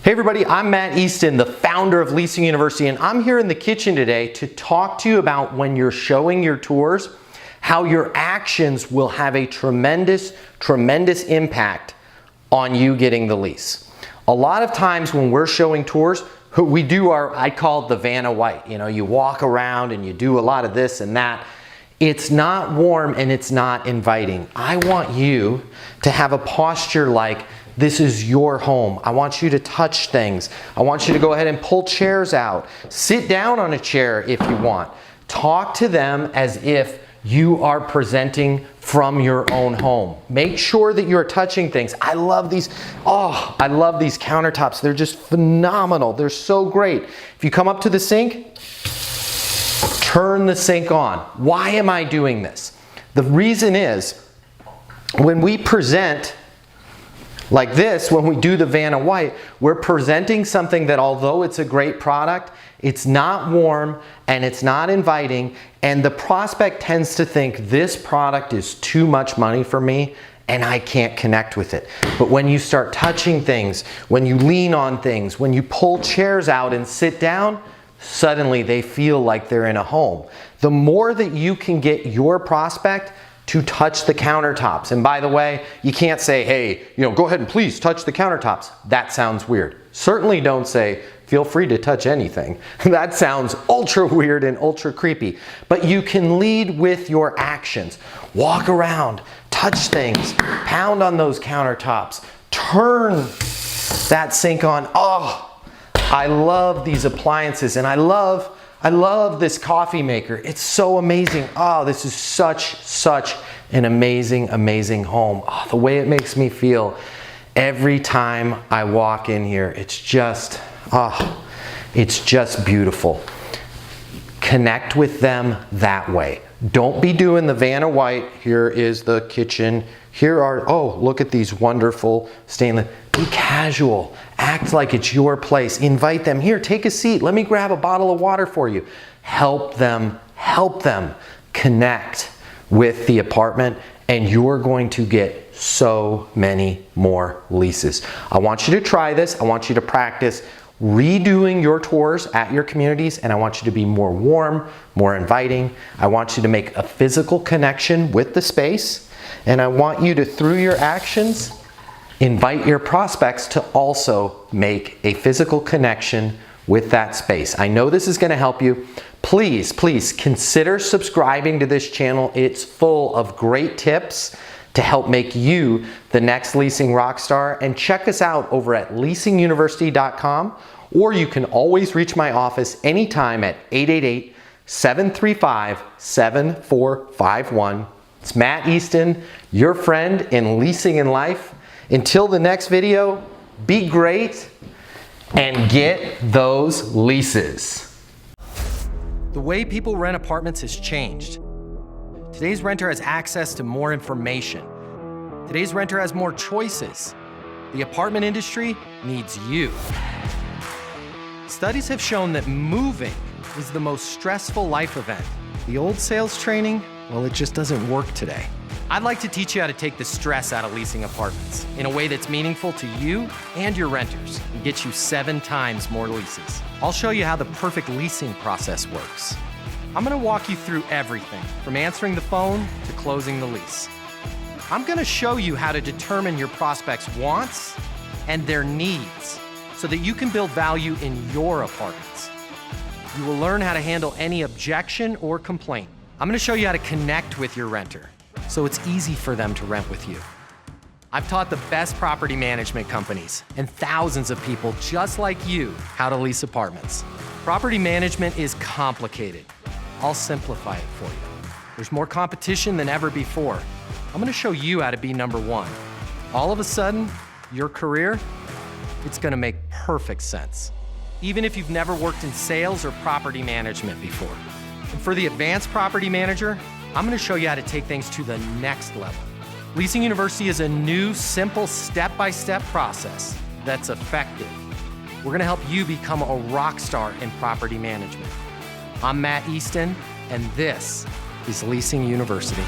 Hey everybody, I'm Matt Easton, the founder of Leasing University, and I'm here in the kitchen today to talk to you about when you're showing your tours, how your actions will have a tremendous impact on you getting the lease. A lot of times when we're showing tours, we do I call it the Vanna White. You know, you walk around and you do a lot of this and that. It's not warm and it's not inviting. I want you to have a posture like, this is your home. I want you to touch things. I want you to go ahead and pull chairs out. Sit down on a chair if you want. Talk to them as if you are presenting from your own home. Make sure that you're touching things. I love these. Oh, I love these countertops. They're just phenomenal. They're so great. If you come up to the sink, turn the sink on. Why am I doing this? The reason is when we present like this, when we do the Vanna White, we're presenting something that although it's a great product, it's not warm and it's not inviting, and the prospect tends to think this product is too much money for me and I can't connect with it. But when you start touching things, when you lean on things, when you pull chairs out and sit down, suddenly they feel like they're in a home. The more that you can get your prospect to touch the countertops. And by the way, you can't say, hey, go ahead and please touch the countertops. That sounds weird. Certainly don't say, feel free to touch anything. That sounds ultra weird and ultra creepy. But you can lead with your actions. Walk around, touch things, pound on those countertops, turn that sink on. Oh, I love these appliances and I love this coffee maker. It's so amazing. Oh, this is such an amazing home. Oh, the way it makes me feel every time I walk in here, it's just beautiful. Connect with them that way. Don't be doing the Vanna White. Here is the kitchen. Here are, oh, look at these wonderful stainless. Be casual. Act like it's your place. Invite them. Here, take a seat. Let me grab a bottle of water for you. Help them connect with the apartment, and you're going to get so many more leases. I want you to try this. I want you to practice redoing your tours at your communities, and I want you to be more warm, more inviting. I want you to make a physical connection with the space, and I want you to, through your actions, invite your prospects to also make a physical connection with that space. I know this is going to help you. Please consider subscribing to this channel. It's full of great tips to help make you the next leasing rock star. And check us out over at leasinguniversity.com, or you can always reach my office anytime at 888-735-7451. It's Matt Easton, your friend in leasing in life. Until the next video, be great and get those leases. The way people rent apartments has changed. Today's renter has access to more information. Today's renter has more choices. The apartment industry needs you. Studies have shown that moving is the most stressful life event. The old sales training, well, it just doesn't work today. I'd like to teach you how to take the stress out of leasing apartments in a way that's meaningful to you and your renters and get you 7 times more leases. I'll show you how the perfect leasing process works. I'm going to walk you through everything from answering the phone to closing the lease. I'm going to show you how to determine your prospects' wants and their needs so that you can build value in your apartments. You will learn how to handle any objection or complaint. I'm going to show you how to connect with your renter so it's easy for them to rent with you. I've taught the best property management companies and thousands of people just like you how to lease apartments. Property management is complicated. I'll simplify it for you. There's more competition than ever before. I'm gonna show you how to be number one. All of a sudden, your career, it's gonna make perfect sense, even if you've never worked in sales or property management before. And for the advanced property manager, I'm going to show you how to take things to the next level. Leasing University is a new, simple, step-by-step process that's effective. We're going to help you become a rock star in property management. I'm Matt Easton, and this is Leasing University.